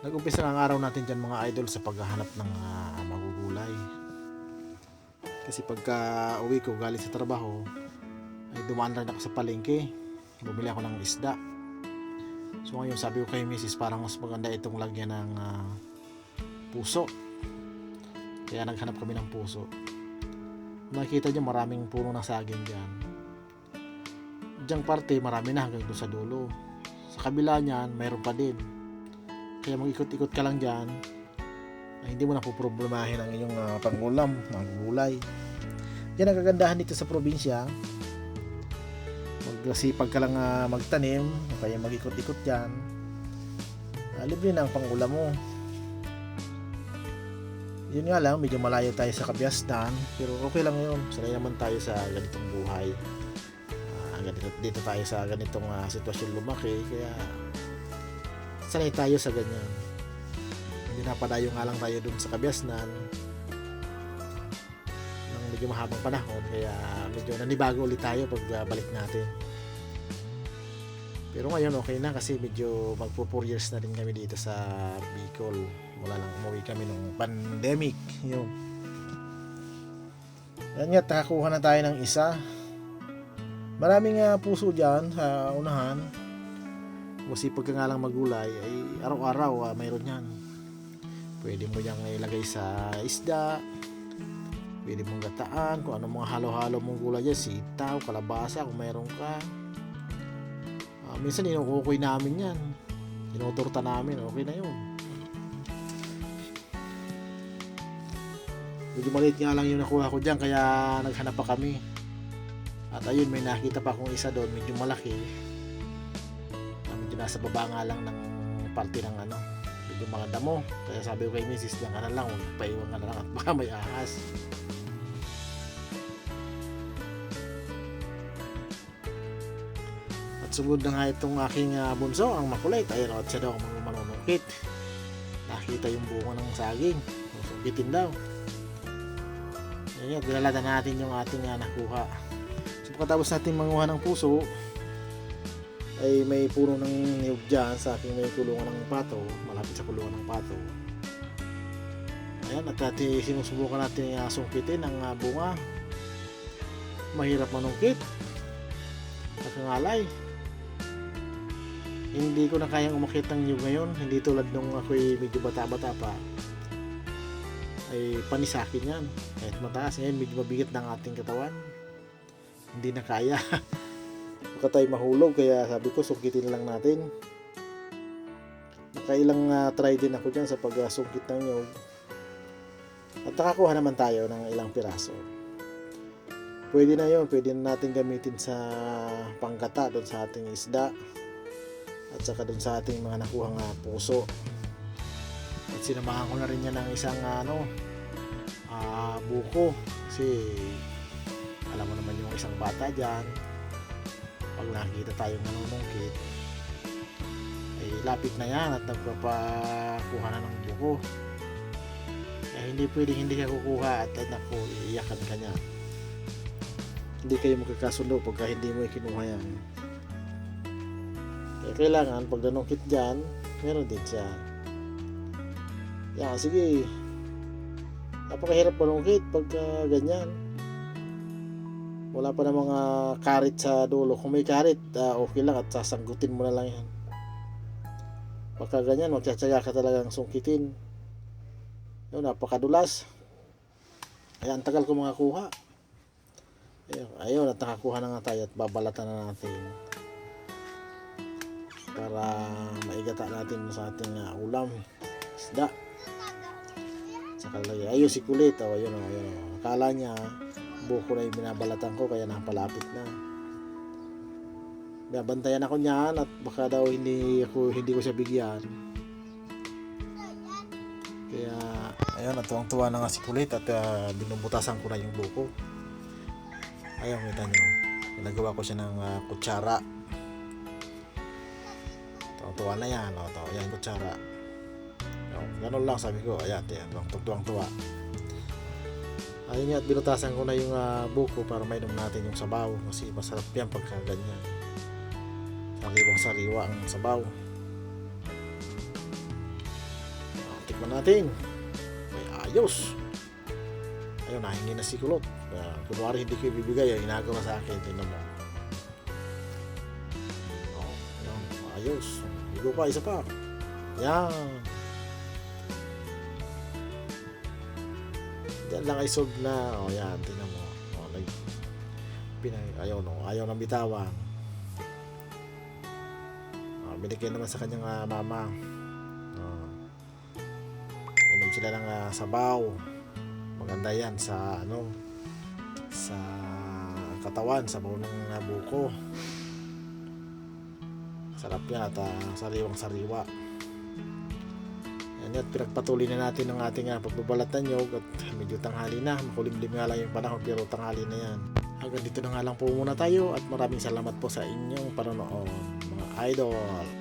Nag-umpisa na ang araw natin dyan mga idol sa paghahanap ng magugulay. Kasi pagka uwi ko galing sa trabaho ay dumaan rin ako sa palengke. Bumili ako ng isda. So ngayon sabi ko kay Mrs. parang mas maganda itong lagyan ng puso. Kaya naghanap kami ng puso. Makikita nyo maraming puno ng saging dyan. Diyan parte marami na hanggang doon sa dulo. Sa kabila niyan mayroon pa din. Kaya mag-ikot-ikot ka lang dyan ay hindi mo na poproblemahin ang inyong pangulam, mga gulay. Yan ang kagandahan dito sa probinsya. Magsipag ka lang magtanim o kaya mag-ikot-ikot dyan, libre na ang pangulam mo. Yun nga lang, medyo malayo tayo sa Kabiastan, pero okay lang yun. Sanay naman tayo sa ganitong buhay. Dito tayo sa ganitong sitwasyon lumaki, kaya sanay tayo sa ganyan. Pinapadayo nga lang tayo dun sa Kabiasnan ng medyo mahabang panahon, kaya medyo nanibago ulit tayo pag balik natin. Pero ngayon okay na kasi medyo magpo 4 years na rin kami dito sa Bicol mula nang umuwi kami nung pandemic. Yun. Yan nga, nakakuha na tayo ng isa. Maraming puso dyan sa unahan. Kasi pagka nga lang magulay ay araw-araw mayroon yan. Pwede mo yang ilagay sa isda, pwede mong gataan kung ano mga halo-halo mong gulay dyan, sitaw, kalabasa kung mayroon ka. Minsan inuukoy namin yan, inuturta namin, okay na yun. Medyo maliit nga lang yung nakuha ko dyan, kaya naghanap pa kami. At ayun, may nakita pa akong isa doon, medyo malaki. Medyo nasa baba nga lang ng parte ng medyo mga damo. Kaya sabi ko kay Mrs. diyan ka na lang, paiwan ka na lang at baka may ahas. At sugod na nga itong aking bunso, ang makulit. Ayun, at siya daw ang manunungkit. Nakita yung bunga ng saging, sungkitin daw. Yan, dinalatan natin yung ating nakuha. So pagkatapos natin manguha ng puso, ay may puno ng niyog dyan sa aking may kulungan ng pato, malapit sa kulungan ng pato. Ayan, at sinusubukan natin sungkitin ang bunga. Mahirap manungkit, nakangalay. Hindi ko na kayang umakit ng niyog ngayon, hindi tulad nung ako'y medyo bata-bata pa. Ay panis sa akin yan, kahit mataas. Ngayon medyo mabigat ng ating katawan, hindi na kaya. Baka tayo mahulog, kaya sabi ko sungkitin lang natin. Nakailang try din ako dyan sa pagsungkit ng nyug, at nakakuha naman tayo ng ilang piraso. Pwede na yun, pwede na natin gamitin sa panggata doon sa ating isda at saka doon sa ating mga nakuhang puso. At sinamahan ko na rin yan ng isang buko, kasi alam mo naman yung isang bata dyan, pag nakikita tayong nanunungkit ay lapit na yan at nagpapakuha na ng buko. Kaya hindi pwedeng hindi ka kukuha at naku, iiyakan ka niya. Hindi kayo magkakasundo pagka hindi mo ikinuha yan. Kaya kailangan pag nanungkit dyan, meron din siya. Yan, sige, napakahirap manungkit pagka ganyan. Wala pa na mga karit sa dulo. Kung may karit, okay lang at sasanggutin mo na lang yan. Pagka ganyan, magtsatsaga ka talagang sungkitin. Yun, napakadulas. Ayan, tagal ko mga kuha. Ayun, at nakakuha na nga tayo at babalatan na natin para maigata natin sa ating ulam, isda. Saka lagi, ayun si kulit. Ayun. Akala niya buko na yung binabalatan ko, kaya napalapit na. Nabantayan ako niyan at baka daw hindi ko siya bigyan. Kaya ayun, natuwang-tuwa na nga si kulit at binubutasan ko na yung buko. Ayun, kita nyo, nagawa ko siya ng kutsara. Tuwang-tuwa na yan. Ayan, kutsara. Ganun lang sabi ko. Ayan, tuwang-tuwa. Ayun nga, at binutasan ko na yung buko para mainom natin yung sabaw, kasi masarap yan pagka ganyan, sariwang sariwa ang sabaw. tikman natin. May ayos. Ayun, nahingi na si Kulot. Kunwari hindi ko ibibigay, inagawa sa akin. Tingnan mo. Oh, ayun, ayos. Higo pa, isa pa. Yan. Yan lang ay solve na. O yan, tingnan mo. O, ayaw, no? Ayaw ng bitawan. O, binigyan naman sa kanyang mama. O, inom sila ng sabaw. Maganda yan sa sa katawan, sabaw ng buko. Sarap yan at sariwang sariwa. Yan, pinagpatuloy na natin ang ating pagbabalat ng nyog at medyo tanghali na, makulimlim nga lang yung panahon pero tanghali na yan. Hanggang dito na nga lang po muna tayo at maraming salamat po sa inyong panonood mga idol.